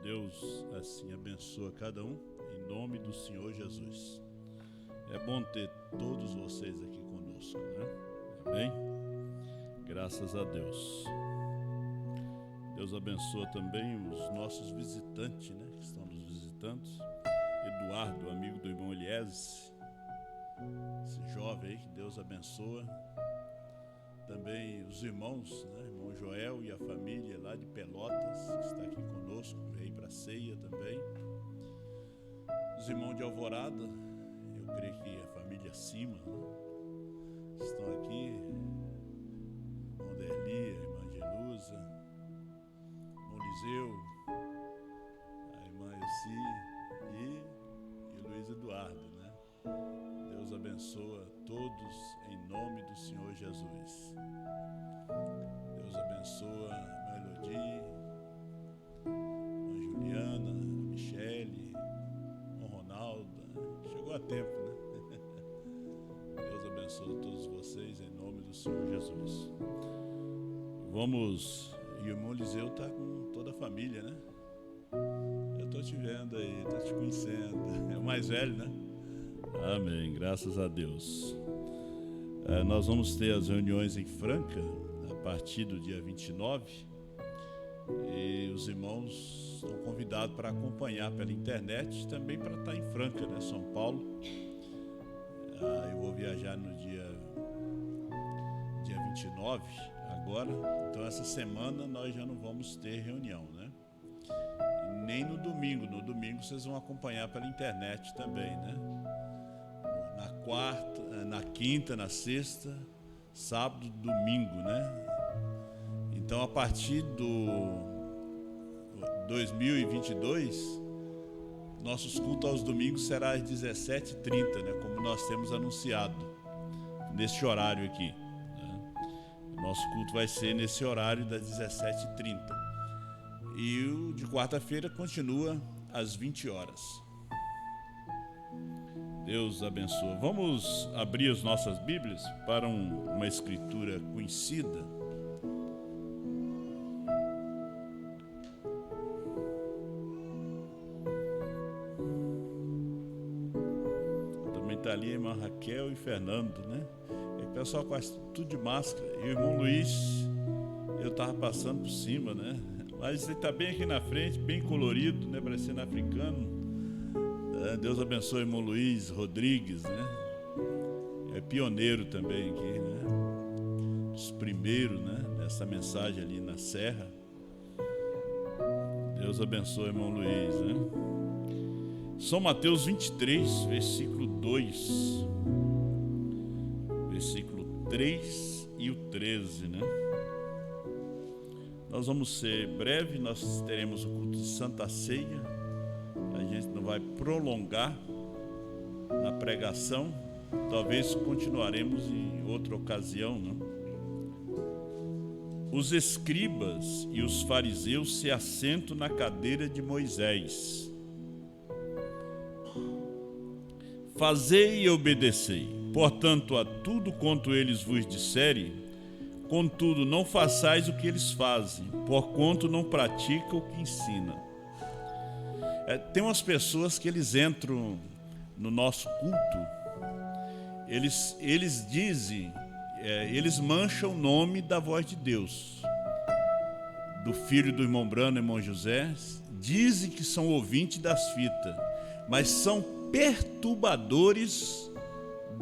Deus assim abençoa cada um, em nome do Senhor Jesus. É bom ter todos vocês aqui conosco, né? Amém? Graças a Deus. Deus abençoa também os nossos visitantes, né? Que estão nos visitando. Eduardo, amigo do irmão Eliese, esse jovem aí, que Deus abençoa. Também os irmãos, né? Irmão Joel e a família lá de Pelotas, que está aqui conosco, veio para a ceia também. Os irmãos de Alvorada, eu creio que a família Cima, né? Estão aqui. Irmão Derli, a irmã Genusa, irmão Liseu, a irmã Elci e Luiz Eduardo, né? Deus abençoa todos em nome do Senhor Jesus. Deus abençoa a Elodie, a Juliana, a Michele, o Ronaldo. Chegou a tempo, né? Deus abençoa todos vocês em nome do Senhor Jesus. Vamos. E o irmão Liseu está com toda a família, né? Eu estou te vendo aí, estou te conhecendo. É o mais velho, né? Amém, graças a Deus. Nós vamos ter as reuniões em Franca a partir do dia 29 e os irmãos estão convidados para acompanhar pela internet, também para estar em Franca, né, São Paulo. Eu vou viajar no dia 29 agora, então essa semana nós já não vamos ter reunião, né? Nem no domingo vocês vão acompanhar pela internet também, né? Na quarta, na quinta, na sexta, sábado, domingo, né? Então, a partir do 2022, nossos cultos aos domingos será às 17h30, né? Como nós temos anunciado, nesse horário aqui, né? Nosso culto vai ser nesse horário das 17h30. E o de quarta-feira continua às 20 horas. Deus abençoe. Vamos abrir as nossas Bíblias para uma escritura conhecida. Também está ali a irmã Raquel e Fernando, né? E o pessoal quase tudo de máscara. E o irmão Luiz, eu estava passando por cima, né? Mas ele está bem aqui na frente, bem colorido, né? Parecendo africano. Deus abençoe o irmão Luiz Rodrigues, né? É pioneiro também aqui, né? Os primeiros, né? Nessa mensagem ali na Serra. Deus abençoe o irmão Luiz, né? São Mateus 23, versículo 2. Versículo 3 e o 13, né? Nós vamos ser breve, nós teremos o culto de Santa Ceia. A gente não vai prolongar na pregação, talvez continuaremos em outra ocasião, né? Os escribas e os fariseus se assentam na cadeira de Moisés. Fazei e obedecei, portanto, a tudo quanto eles vos disserem, contudo, não façais o que eles fazem, porquanto não praticam o que ensinam. Tem umas pessoas que eles entram no nosso culto, eles dizem, eles mancham o nome da voz de Deus, do filho do irmão Brano, irmão José, dizem que são ouvintes das fitas, mas são perturbadores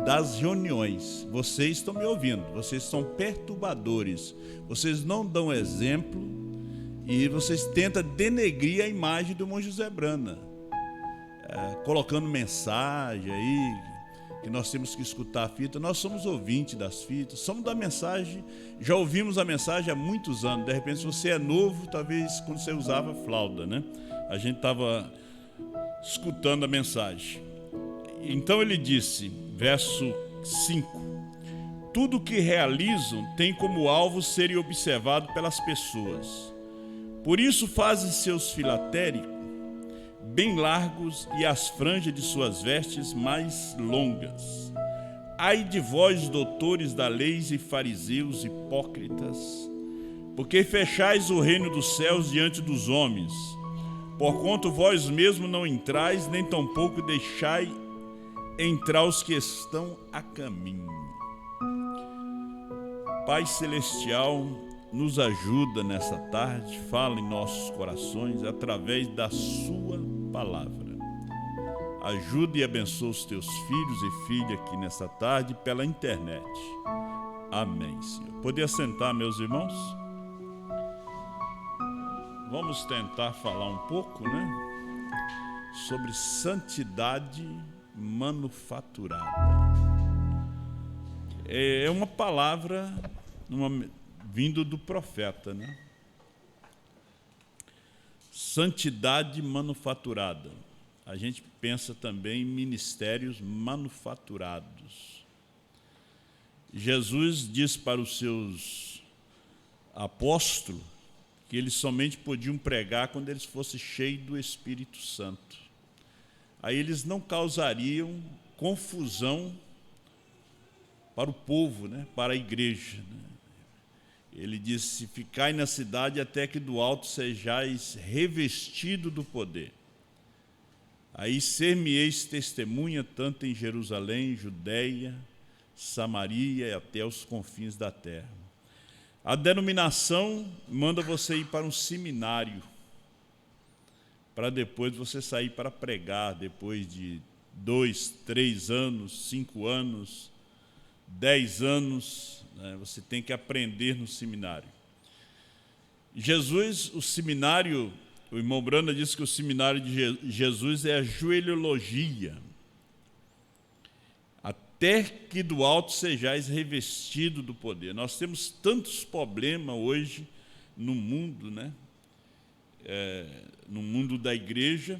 das reuniões. Vocês estão me ouvindo, vocês são perturbadores, vocês não dão exemplo. E vocês tentam denegrir a imagem do irmão José Brana, colocando mensagem aí, que nós temos que escutar a fita. Nós somos ouvintes das fitas, somos da mensagem, já ouvimos a mensagem há muitos anos. De repente, se você é novo, talvez quando você usava flauta, né? A gente estava escutando a mensagem. Então ele disse, verso 5: tudo o que realizam tem como alvo serem observado pelas pessoas. Por isso fazem seus filatéricos bem largos e as franjas de suas vestes mais longas. Ai de vós, doutores da lei e fariseus hipócritas, porque fechais o reino dos céus diante dos homens. porquanto vós mesmo não entrais, nem tampouco deixai entrar os que estão a caminho. Pai Celestial, nos ajuda nessa tarde, fala em nossos corações através da sua palavra. Ajuda e abençoa os teus filhos e filhas aqui nessa tarde pela internet. Amém, Senhor. Poder sentar, meus irmãos? Vamos tentar falar um pouco, sobre santidade manufaturada. É uma palavra vindo do profeta, Santidade manufaturada. A gente pensa também em ministérios manufaturados. Jesus diz para os seus apóstolos que eles somente podiam pregar quando eles fossem cheios do Espírito Santo. Aí eles não causariam confusão para o povo, para a igreja. Ele disse: ficai na cidade até que do alto sejais revestido do poder. Aí ser-me-eis testemunha tanto em Jerusalém, Judeia, Samaria e até os confins da terra. A denominação manda você ir para um seminário, para depois você sair para pregar, depois de 2, 3 anos, 5 anos, 10 anos, você tem que aprender no seminário. Jesus, o seminário, o irmão Branda disse que o seminário de Jesus é a joelhologia. Até que do alto sejais revestido do poder. Nós temos tantos problemas hoje no mundo, no mundo da igreja,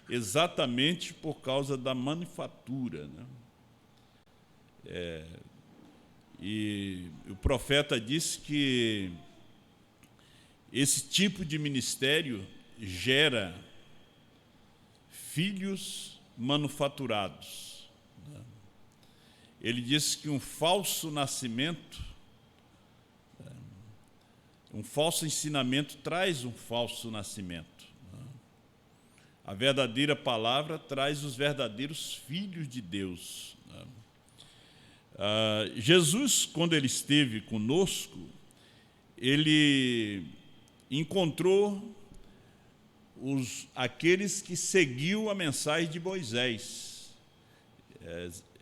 exatamente por causa da manufatura, E o profeta disse que esse tipo de ministério gera filhos manufaturados. Ele disse que um falso nascimento, um falso ensinamento traz um falso nascimento. A verdadeira palavra traz os verdadeiros filhos de Deus. Jesus, quando ele esteve conosco, ele encontrou aqueles que seguiam a mensagem de Moisés.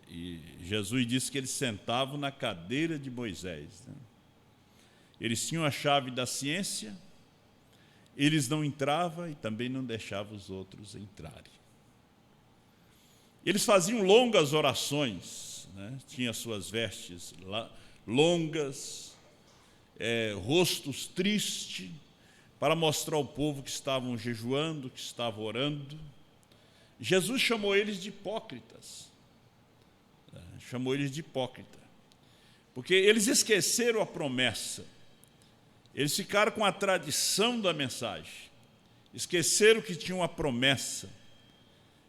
E Jesus disse que eles sentavam na cadeira de Moisés. Eles tinham a chave da ciência, eles não entravam e também não deixavam os outros entrarem. Eles faziam longas orações, tinham suas vestes longas, rostos tristes, para mostrar ao povo que estavam jejuando, que estavam orando. Jesus chamou eles de hipócritas. Porque eles esqueceram a promessa. Eles ficaram com a tradição da mensagem. Esqueceram que tinha uma promessa.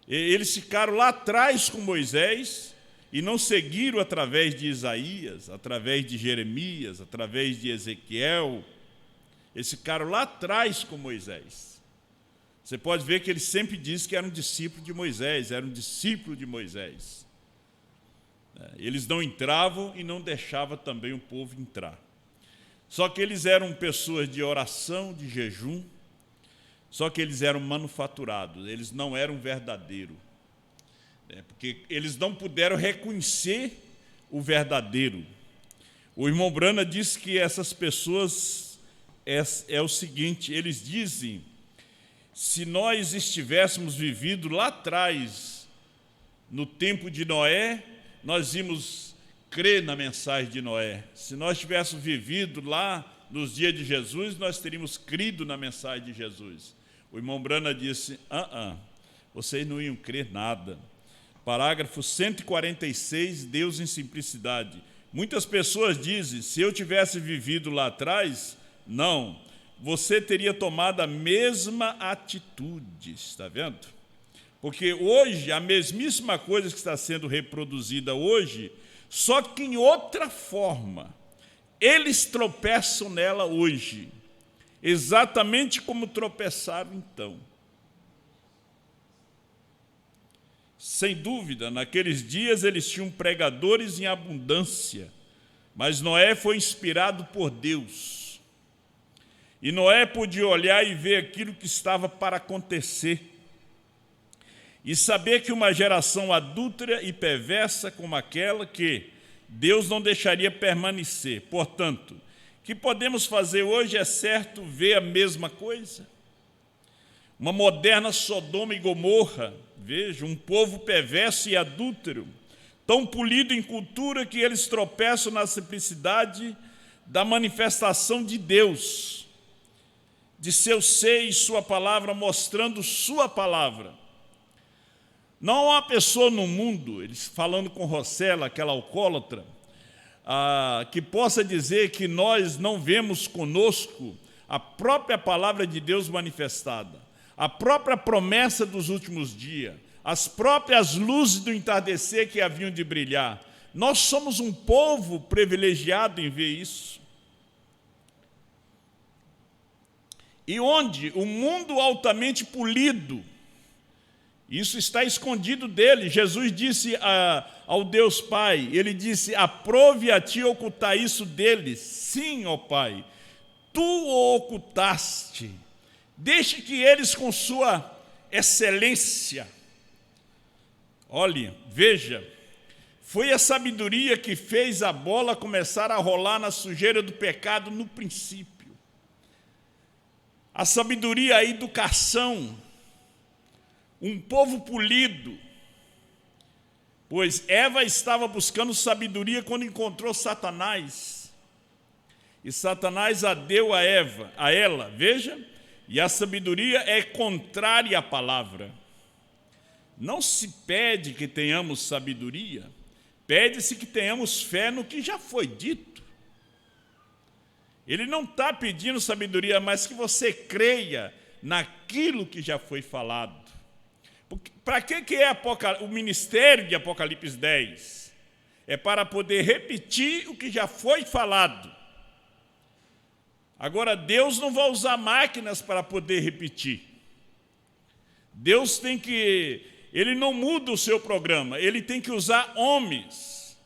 Eles ficaram lá atrás com Moisés e não seguiram através de Isaías, através de Jeremias, através de Ezequiel. Eles ficaram lá atrás com Moisés. Você pode ver que ele sempre disse que era um discípulo de Moisés, Eles não entravam e não deixavam também o povo entrar. Só que eles eram pessoas de oração, de jejum, só que eles eram manufaturados, eles não eram verdadeiros. Porque eles não puderam reconhecer o verdadeiro. O irmão Brana disse que essas pessoas é o seguinte, eles dizem: se nós estivéssemos vivido lá atrás, no tempo de Noé, nós íamos crer na mensagem de Noé. Se nós tivéssemos vivido lá nos dias de Jesus, nós teríamos crido na mensagem de Jesus. O irmão Brana disse: vocês não iam crer nada. Parágrafo 146, Deus em simplicidade. Muitas pessoas dizem: se eu tivesse vivido lá atrás, não, você teria tomado a mesma atitude, está vendo? Porque hoje, a mesmíssima coisa que está sendo reproduzida hoje, só que em outra forma. Eles tropeçam nela hoje, exatamente como tropeçaram então. Sem dúvida, naqueles dias eles tinham pregadores em abundância, mas Noé foi inspirado por Deus. E Noé podia olhar e ver aquilo que estava para acontecer, e saber que uma geração adúltera e perversa como aquela que Deus não deixaria permanecer. Portanto, o que podemos fazer hoje é certo ver a mesma coisa. Uma moderna Sodoma e Gomorra, veja, um povo perverso e adúltero, tão polido em cultura que eles tropeçam na simplicidade da manifestação de Deus, de seu ser e sua palavra, mostrando sua palavra. Não há uma pessoa no mundo, eles falando com Rossella, aquela alcoólatra, que possa dizer que nós não vemos conosco a própria palavra de Deus manifestada, a própria promessa dos últimos dias, as próprias luzes do entardecer que haviam de brilhar. Nós somos um povo privilegiado em ver isso. E onde o mundo altamente polido, isso está escondido dele. Jesus disse ao Deus Pai, ele disse, aprove a ti ocultar isso deles. Sim, ó Pai, tu o ocultaste. Deixe que eles com sua excelência. Olhe, veja, foi a sabedoria que fez a bola começar a rolar na sujeira do pecado no princípio. A sabedoria, a educação, um povo polido, pois Eva estava buscando sabedoria quando encontrou Satanás, e Satanás a deu a ela, veja, e a sabedoria é contrária à palavra. Não se pede que tenhamos sabedoria, pede-se que tenhamos fé no que já foi dito. Ele não está pedindo sabedoria, mas que você creia naquilo que já foi falado. Para que é o ministério de Apocalipse 10? É para poder repetir o que já foi falado. Agora, Deus não vai usar máquinas para poder repetir. Deus ele não muda o seu programa, ele tem que usar homens,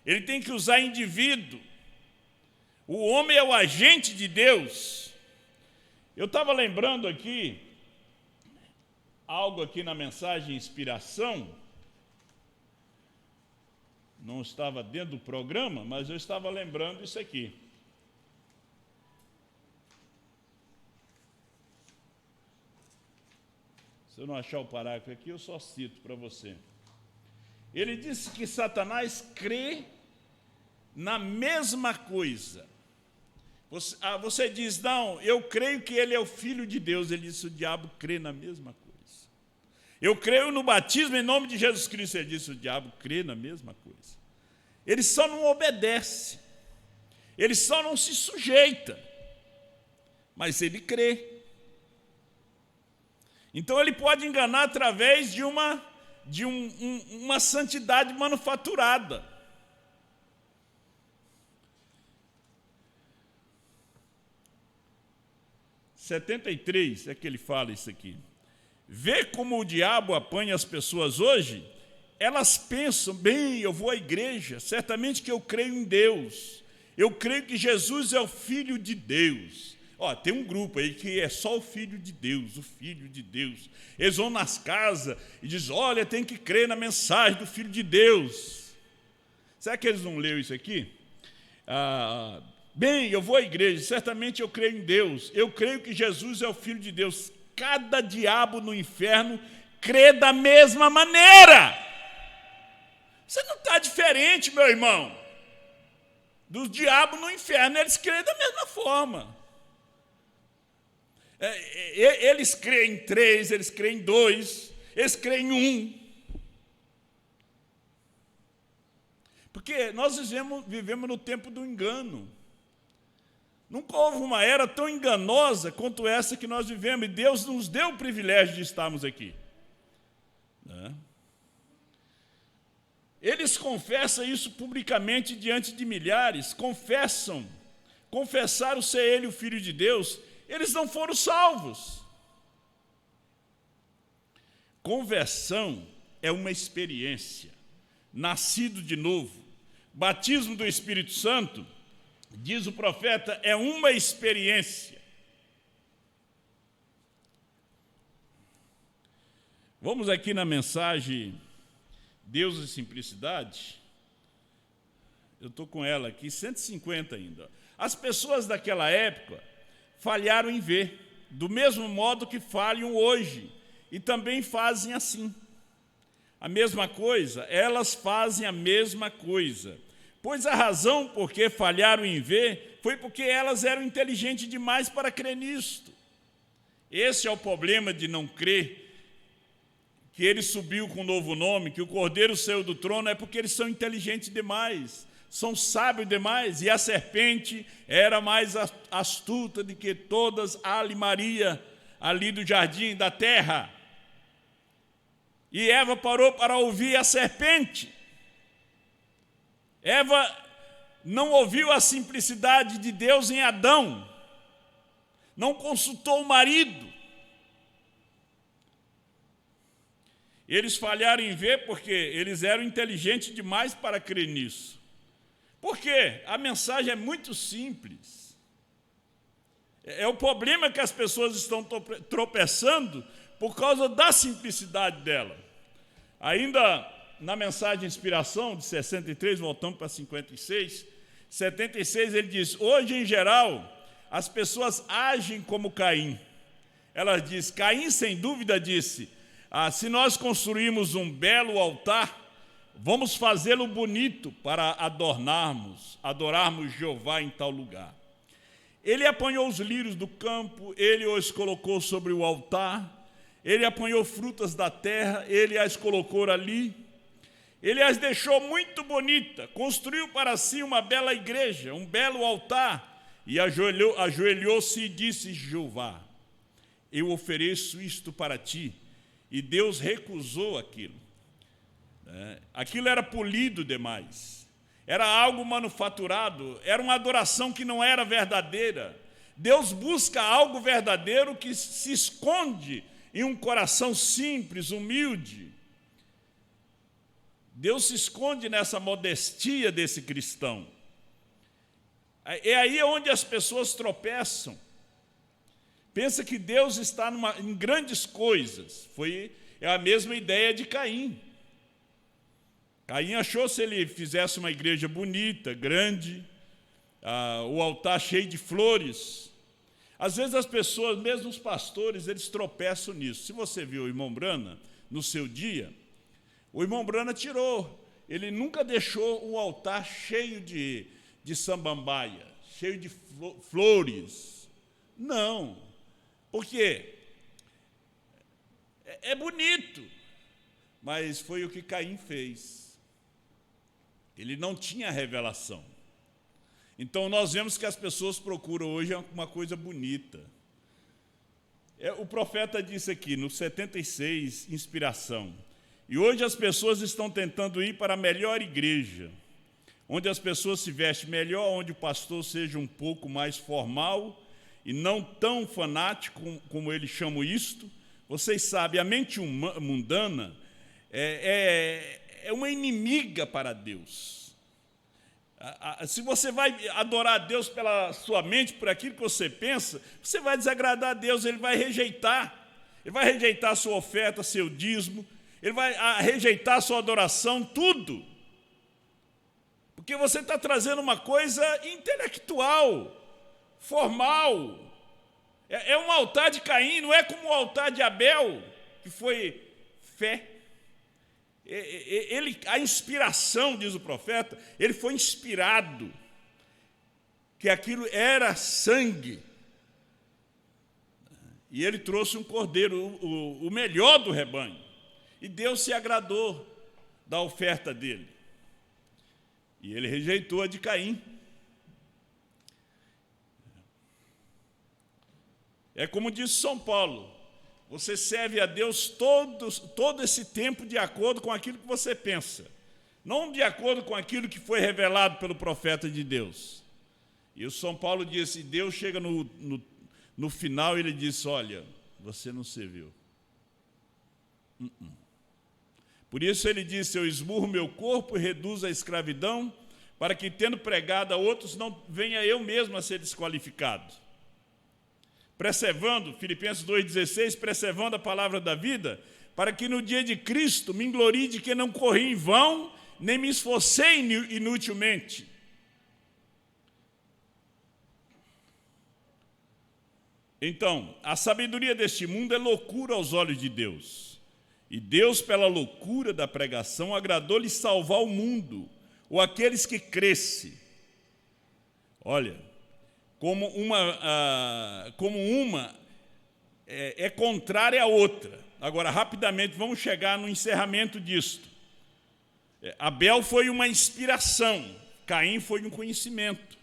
ele tem que usar indivíduo. O homem é o agente de Deus. Eu estava lembrando aqui, algo aqui na mensagem inspiração, não estava dentro do programa, mas eu estava lembrando isso aqui. Se eu não achar o parágrafo aqui, eu só cito para você. Ele disse que Satanás crê na mesma coisa. Você diz, não, eu creio que ele é o Filho de Deus. Ele disse, o diabo crê na mesma coisa. Eu creio no batismo em nome de Jesus Cristo. Ele disse, o diabo crê na mesma coisa. Ele só não obedece. Ele só não se sujeita. Mas ele crê. Então ele pode enganar através de uma santidade manufaturada. Em 73 é que ele fala isso aqui. Vê como o diabo apanha as pessoas hoje? Elas pensam, bem, eu vou à igreja, certamente que eu creio em Deus. Eu creio que Jesus é o Filho de Deus. Tem um grupo aí que é só o Filho de Deus, o Filho de Deus. Eles vão nas casas e dizem, olha, tem que crer na mensagem do Filho de Deus. Será que eles não leram isso aqui? Bem, eu vou à igreja, certamente eu creio em Deus. Eu creio que Jesus é o Filho de Deus. Cada diabo no inferno crê da mesma maneira. Você não está diferente, meu irmão. Dos diabos no inferno, eles creem da mesma forma. Eles creem em 3, eles creem em 2, eles creem em 1. Porque nós vivemos no tempo do engano. Nunca houve uma era tão enganosa quanto essa que nós vivemos, e Deus nos deu o privilégio de estarmos aqui. Eles confessam isso publicamente diante de milhares, confessaram ser ele o Filho de Deus, eles não foram salvos. Conversão é uma experiência. Nascido de novo. Batismo do Espírito Santo, diz o profeta, é uma experiência. Vamos aqui na mensagem Deus e Simplicidade. Eu estou com ela aqui, 150 ainda. As pessoas daquela época falharam em ver, do mesmo modo que falham hoje, e também fazem assim. A mesma coisa, elas fazem a mesma coisa. Pois a razão por que falharam em ver foi porque elas eram inteligentes demais para crer nisto. Esse é o problema de não crer, que ele subiu com um novo nome, que o Cordeiro saiu do trono, é porque eles são inteligentes demais, são sábios demais, e a serpente era mais astuta do que todas Ali Maria, ali do jardim da terra. E Eva parou para ouvir a serpente. Eva não ouviu a simplicidade de Deus em Adão, não consultou o marido. Eles falharam em ver porque eles eram inteligentes demais para crer nisso. Por quê? A mensagem é muito simples. É o problema que as pessoas estão tropeçando por causa da simplicidade dela. Ainda na mensagem de inspiração de 63, voltamos para 56, 76 ele diz, hoje em geral, as pessoas agem como Caim. Ela diz, Caim sem dúvida disse, se nós construirmos um belo altar, vamos fazê-lo bonito para adorarmos Jeová em tal lugar. Ele apanhou os lírios do campo, ele os colocou sobre o altar, ele apanhou frutas da terra, ele as colocou ali, ele as deixou muito bonita, construiu para si uma bela igreja, um belo altar, e ajoelhou-se e disse, Jeová, eu ofereço isto para ti. E Deus recusou aquilo. Aquilo era polido demais, era algo manufaturado, era uma adoração que não era verdadeira. Deus busca algo verdadeiro que se esconde em um coração simples, humilde. Deus se esconde nessa modestia desse cristão. É aí onde as pessoas tropeçam. Pensa que Deus está em grandes coisas. É a mesma ideia de Caim. Caim achou se ele fizesse uma igreja bonita, grande, o altar cheio de flores. Às vezes as pessoas, mesmo os pastores, eles tropeçam nisso. Se você viu o irmão Brana no seu dia, o irmão Brana ele nunca deixou o altar cheio de samambaia, cheio de flores. Não. Por quê? É bonito, mas foi o que Caim fez. Ele não tinha revelação. Então, nós vemos que as pessoas procuram hoje uma coisa bonita. O profeta disse aqui, no 76, inspiração, e hoje as pessoas estão tentando ir para a melhor igreja, onde as pessoas se vestem melhor, onde o pastor seja um pouco mais formal, e não tão fanático como eles chamam isto. Vocês sabem, a mente mundana é uma inimiga para Deus. Se você vai adorar a Deus pela sua mente, por aquilo que você pensa, você vai desagradar a Deus, Ele vai rejeitar. Ele vai rejeitar a sua oferta, seu dízimo, Ele vai rejeitar a sua adoração, tudo. Porque você está trazendo uma coisa intelectual, formal. É um altar de Caim, não é como o altar de Abel, que foi fé. A inspiração, diz o profeta, ele foi inspirado, que aquilo era sangue. E ele trouxe um cordeiro, o melhor do rebanho. E Deus se agradou da oferta dele. E ele rejeitou a de Caim. É como diz São Paulo, você serve a Deus todo esse tempo de acordo com aquilo que você pensa, não de acordo com aquilo que foi revelado pelo profeta de Deus. E o São Paulo disse, Deus chega no final e ele disse, olha, você não serviu. Por isso ele disse: eu esmurro meu corpo e reduzo a escravidão, para que, tendo pregado a outros, não venha eu mesmo a ser desqualificado. Preservando, Filipenses 2,16, preservando a palavra da vida, para que no dia de Cristo me glorie de que não corri em vão, nem me esforcei inutilmente. Então, a sabedoria deste mundo é loucura aos olhos de Deus. E Deus, pela loucura da pregação, agradou-lhe salvar o mundo, ou aqueles que crescem. Olha, como uma é contrária à outra. Agora, rapidamente, vamos chegar no encerramento disto. Abel foi uma inspiração, Caim foi um conhecimento.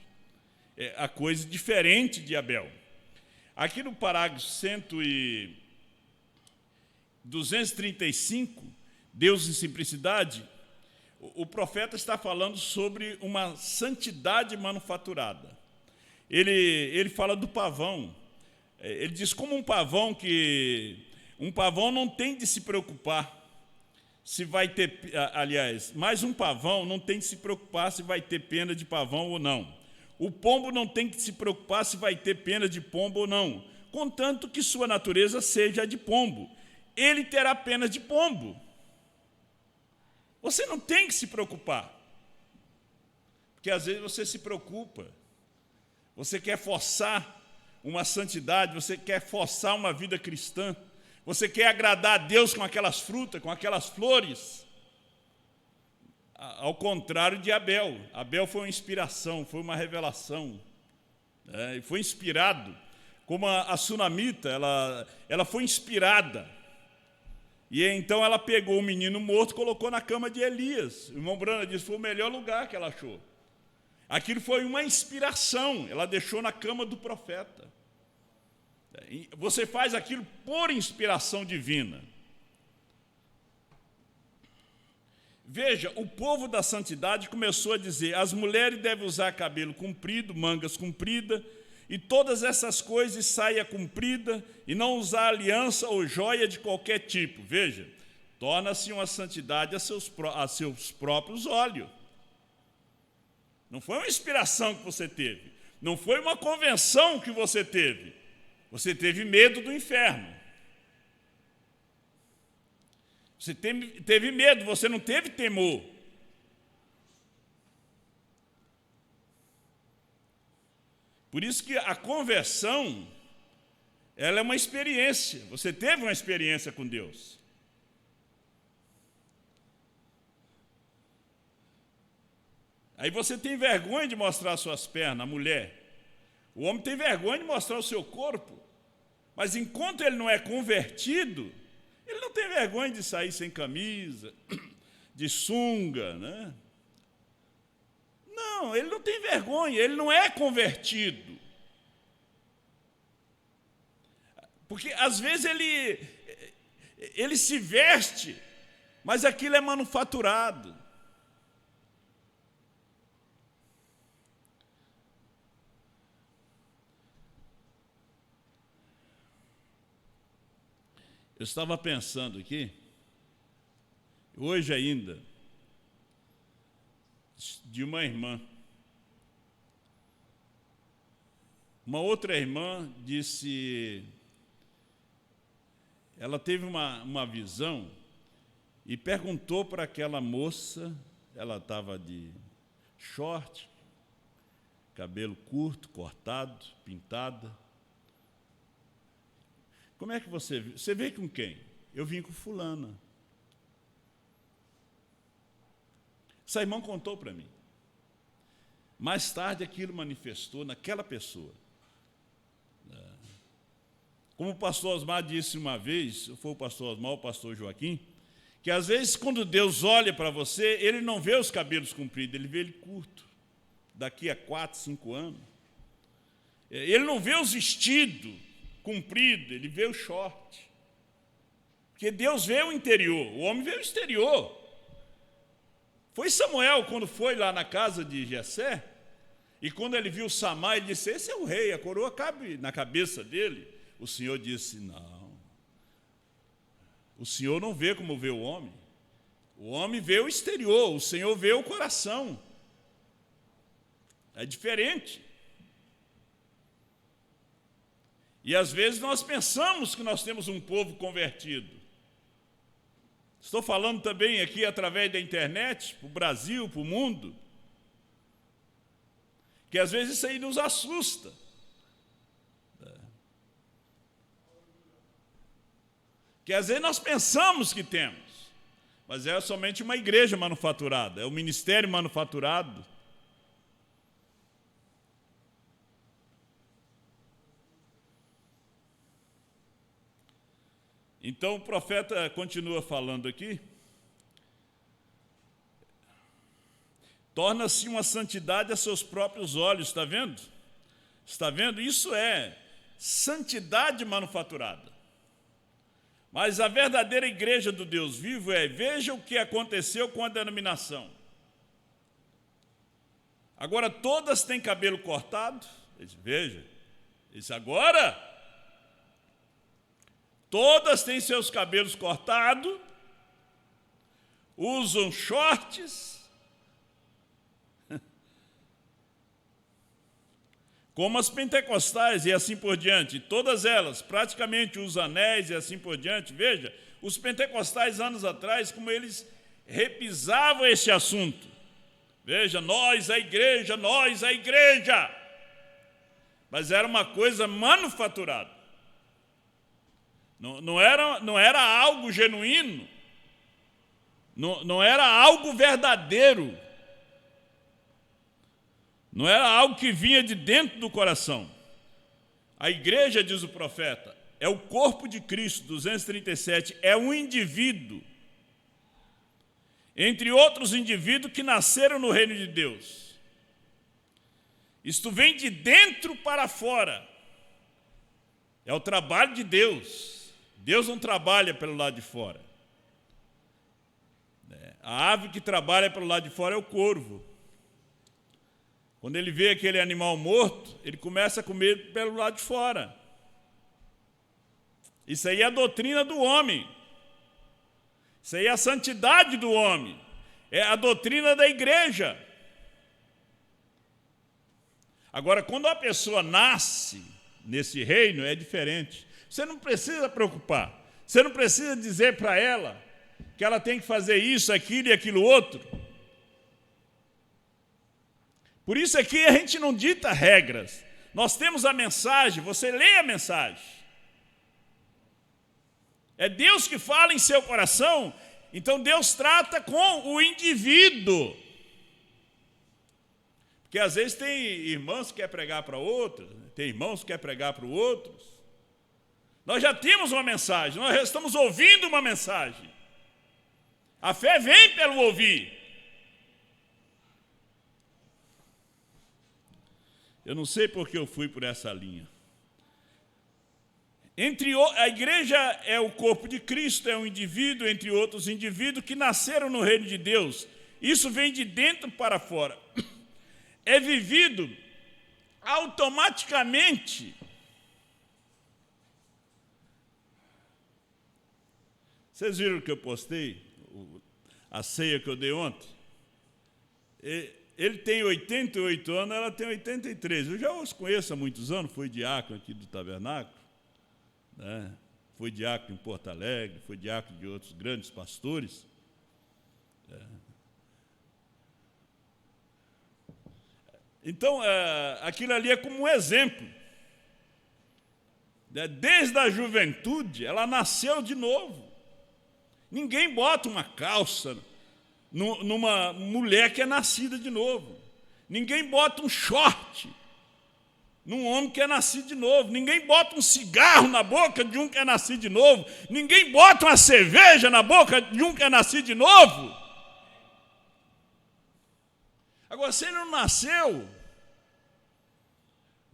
A coisa diferente de Abel. Aqui no parágrafo 235, Deus em simplicidade, o profeta está falando sobre uma santidade manufaturada. Ele fala do pavão. Ele diz como um pavão não tem de se preocupar se vai ter, aliás, mais um pavão não tem de se preocupar se vai ter pena de pavão ou não. O pombo não tem que se preocupar se vai ter pena de pombo ou não, contanto que sua natureza seja a de pombo. Ele terá pena de pombo. Você não tem que se preocupar, porque às vezes você se preocupa, você quer forçar uma santidade, você quer forçar uma vida cristã, você quer agradar a Deus com aquelas frutas, com aquelas flores. Ao contrário de Abel. Abel foi uma inspiração, foi uma revelação. Foi inspirado. Como a sunamita, ela foi inspirada. E então ela pegou o menino morto e colocou na cama de Elias. O irmão Brana disse que foi o melhor lugar que ela achou. Aquilo foi uma inspiração, ela deixou na cama do profeta. Você faz aquilo por inspiração divina. Veja, o povo da santidade começou a dizer: as mulheres devem usar cabelo comprido, mangas compridas, e todas essas coisas, saia comprida, e não usar aliança ou joia de qualquer tipo. Veja, torna-se uma santidade a seus próprios olhos. Não foi uma inspiração que você teve, não foi uma convenção que você teve medo do inferno. Você teve medo, você não teve temor. Por isso que a conversão, ela é uma experiência. Você teve uma experiência com Deus. Aí você tem vergonha de mostrar suas pernas, a mulher. O homem tem vergonha de mostrar o seu corpo. Mas enquanto ele não é convertido, ele não tem vergonha de sair sem camisa, de sunga, né? Não, ele não tem vergonha, ele não é convertido. Porque às vezes ele se veste, mas aquilo é manufaturado. Eu estava pensando aqui, hoje ainda, de uma irmã. Uma outra irmã disse, ela teve uma visão e perguntou para aquela moça, ela estava de short, cabelo curto, cortado, pintada. Como é que você viu? Você veio com quem? Eu vim com fulana. Essa irmã contou para mim. Mais tarde aquilo manifestou naquela pessoa. Como o pastor Osmar disse uma vez, foi o pastor Osmar, o pastor Joaquim, que às vezes quando Deus olha para você, Ele não vê os cabelos compridos, Ele vê ele curto. Daqui a 4, 5 anos. Ele não vê os vestidos comprido, ele vê o short. Porque Deus vê o interior, o homem vê o exterior. Foi Samuel, quando foi lá na casa de Jessé, e quando ele viu Samar, ele disse, esse é o rei, a coroa cabe na cabeça dele. O Senhor disse, não. O Senhor não vê como vê o homem. O homem vê o exterior, o Senhor vê o coração. É diferente. E às vezes nós pensamos que nós temos um povo convertido. Estou falando também aqui através da internet, para o Brasil, para o mundo, que às vezes isso aí nos assusta. Que às vezes nós pensamos que temos, mas é somente uma igreja manufaturada, é um ministério manufaturado. Então o profeta continua falando aqui. Torna-se uma santidade a seus próprios olhos, está vendo? Está vendo? Isso é santidade manufaturada. Mas a verdadeira igreja do Deus vivo veja o que aconteceu com a denominação. Agora todas têm cabelo cortado, veja, isso agora, todas têm seus cabelos cortados, usam shorts, como as pentecostais e assim por diante, todas elas, praticamente os anéis e assim por diante. Veja, os pentecostais anos atrás, como eles repisavam esse assunto. Veja, nós a igreja, nós a igreja. Mas era uma coisa manufaturada. Não era algo genuíno, não era algo verdadeiro. Não era algo que vinha de dentro do coração. A igreja, diz o profeta, é o corpo de Cristo, 237, é um indivíduo, entre outros indivíduos que nasceram no reino de Deus. Isto vem de dentro para fora. É o trabalho de Deus. Deus não trabalha pelo lado de fora. A ave que trabalha pelo lado de fora é o corvo. Quando ele vê aquele animal morto, ele começa a comer pelo lado de fora. Isso aí é a doutrina do homem. Isso aí é a santidade do homem. É a doutrina da igreja. Agora, quando a pessoa nasce nesse reino, é diferente. Você não precisa preocupar. Você não precisa dizer para ela que ela tem que fazer isso, aquilo e aquilo outro. Por isso aqui a gente não dita regras. Nós temos a mensagem, você lê a mensagem. É Deus que fala em seu coração, então Deus trata com o indivíduo. Porque às vezes tem irmãos que querem pregar para outros, tem irmãos que querem pregar para outros. Nós já temos uma mensagem, nós já estamos ouvindo uma mensagem. A fé vem pelo ouvir. Eu não sei porque eu fui por essa linha. A igreja é o corpo de Cristo, é um indivíduo, entre outros indivíduos, que nasceram no reino de Deus. Isso vem de dentro para fora. É vivido automaticamente. Vocês viram o que eu postei? A ceia que eu dei ontem? Ele tem 88 anos, ela tem 83. Eu já os conheço há muitos anos, fui diácono aqui do Tabernáculo, né? Fui diácono em Porto Alegre, fui diácono de outros grandes pastores. Então, aquilo ali é como um exemplo. Desde a juventude, ela nasceu de novo. Ninguém bota uma calça numa mulher que é nascida de novo. Ninguém bota um short num homem que é nascido de novo. Ninguém bota um cigarro na boca de um que é nascido de novo. Ninguém bota uma cerveja na boca de um que é nascido de novo. Agora, se ele não nasceu,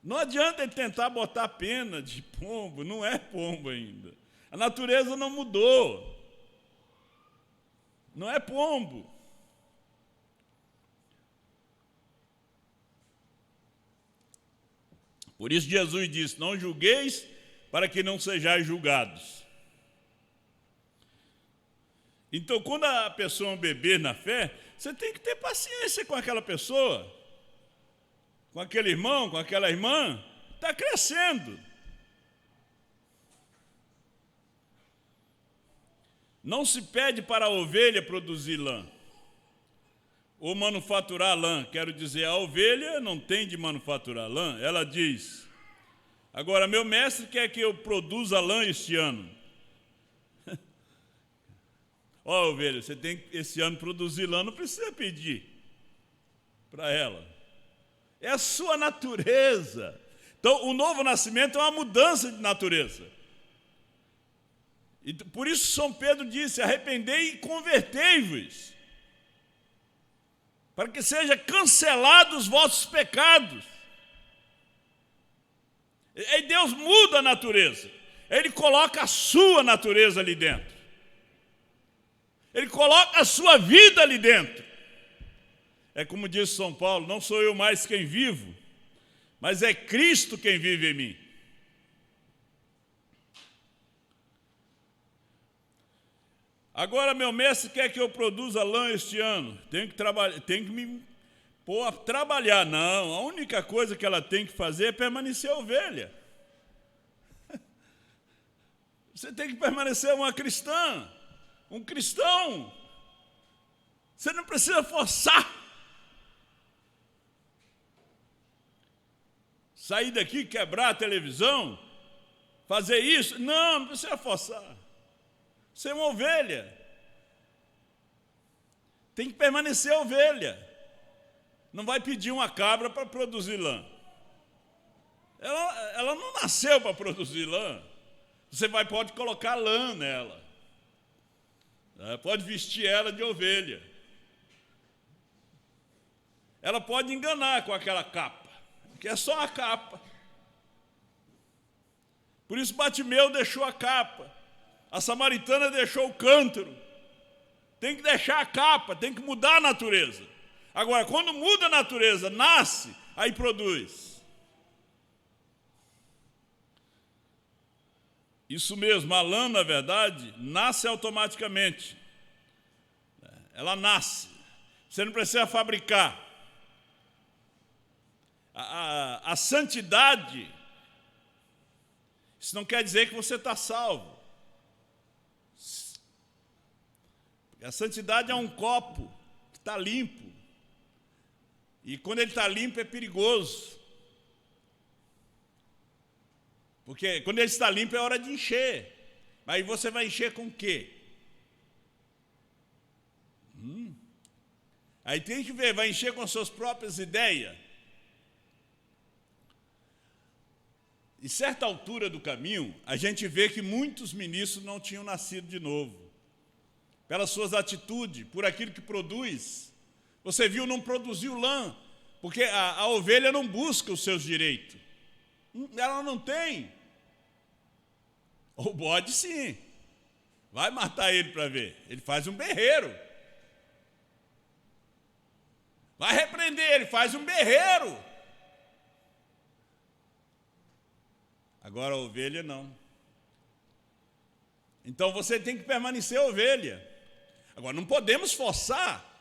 não adianta ele tentar botar pena de pombo, não é pombo ainda. A natureza não mudou. Não é pombo. Por isso Jesus disse, não julgueis para que não sejais julgados. Então, quando a pessoa é um bebê na fé, você tem que ter paciência com aquela pessoa, com aquele irmão, com aquela irmã, está crescendo. Não se pede para a ovelha produzir lã, ou manufaturar lã. Quero dizer, a ovelha não tem de manufaturar lã. Ela diz, agora, meu mestre quer que eu produza lã este ano. Ó, ovelha, você tem que esse ano produzir lã, não precisa pedir para ela. É a sua natureza. Então, o novo nascimento é uma mudança de natureza. E por isso São Pedro disse, arrependei e convertei-vos, para que sejam cancelados os vossos pecados. E Deus muda a natureza. Ele coloca a sua natureza ali dentro. Ele coloca a sua vida ali dentro. É como diz São Paulo, não sou eu mais quem vivo, mas é Cristo quem vive em mim. Agora, meu mestre quer que eu produza lã este ano. Tenho que me pôr a trabalhar. Não, a única coisa que ela tem que fazer é permanecer ovelha. Você tem que permanecer uma cristã. Um cristão, você não precisa forçar. Sair daqui, quebrar a televisão, fazer isso, não precisa forçar. Você é uma ovelha. Tem que permanecer ovelha. Não vai pedir uma cabra para produzir lã. Ela não nasceu para produzir lã. Você pode colocar lã nela. Pode vestir ela de ovelha. Ela pode enganar com aquela capa, que é só a capa. Por isso Bartimeu deixou a capa, a samaritana deixou o cântaro. Tem que deixar a capa, tem que mudar a natureza. Agora, quando muda a natureza, nasce, aí produz. Isso mesmo, a lã, na verdade, nasce automaticamente. Ela nasce. Você não precisa fabricar. A santidade, isso não quer dizer que você está salvo. A santidade é um copo que está limpo. E quando ele está limpo é perigoso. Porque quando ele está limpo é hora de encher. Aí você vai encher com o quê? Aí tem que ver, vai encher com suas próprias ideias. Em certa altura do caminho, a gente vê que muitos ministros não tinham nascido de novo. Pelas suas atitudes, por aquilo que produz. Você viu, não produziu lã, porque a ovelha não busca os seus direitos. Ela não tem. O bode sim. Vai matar ele para ver. Ele faz um berreiro. Vai repreender, ele faz um berreiro. Agora a ovelha não. Então você tem que permanecer ovelha. Agora não podemos forçar.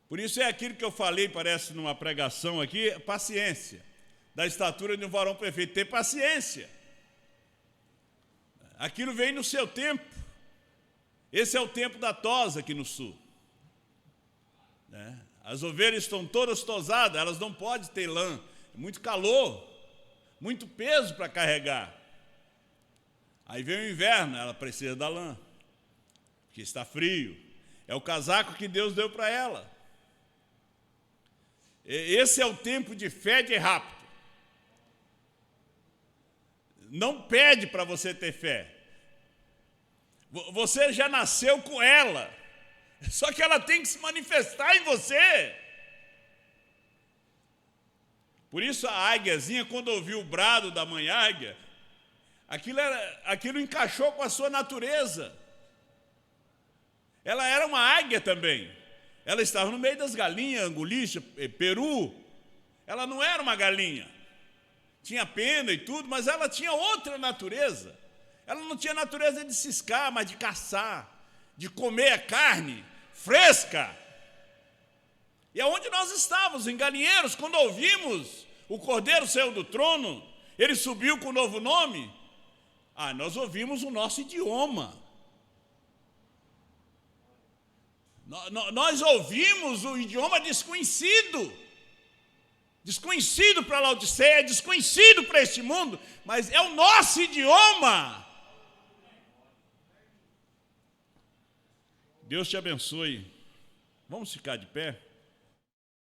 Por isso é aquilo que eu falei, parece numa pregação aqui, paciência. Da estatura de um varão perfeito, ter paciência. Aquilo vem no seu tempo. Esse é o tempo da tosa aqui no sul. As ovelhas estão todas tosadas, elas não podem ter lã. É muito calor, muito peso para carregar. Aí vem o inverno, ela precisa da lã, porque está frio. É o casaco que Deus deu para ela. Esse é o tempo de fé de rapto. Não pede para você ter fé. Você já nasceu com ela. Só que ela tem que se manifestar em você. Por isso a águiazinha, quando ouviu o brado da mãe águia, aquilo encaixou com a sua natureza. Ela era uma águia também. Ela estava no meio das galinhas, angulicha, peru. Ela não era uma galinha. Tinha pena e tudo, mas ela tinha outra natureza. Ela não tinha natureza de ciscar, mas de caçar, de comer a carne fresca. E aonde nós estávamos, em galinheiros, quando ouvimos o Cordeiro saiu do trono, ele subiu com um novo nome, nós ouvimos o nosso idioma. Nós ouvimos o idioma desconhecido para Laodiceia, desconhecido para este mundo, mas é o nosso idioma. Deus te abençoe. Vamos ficar de pé?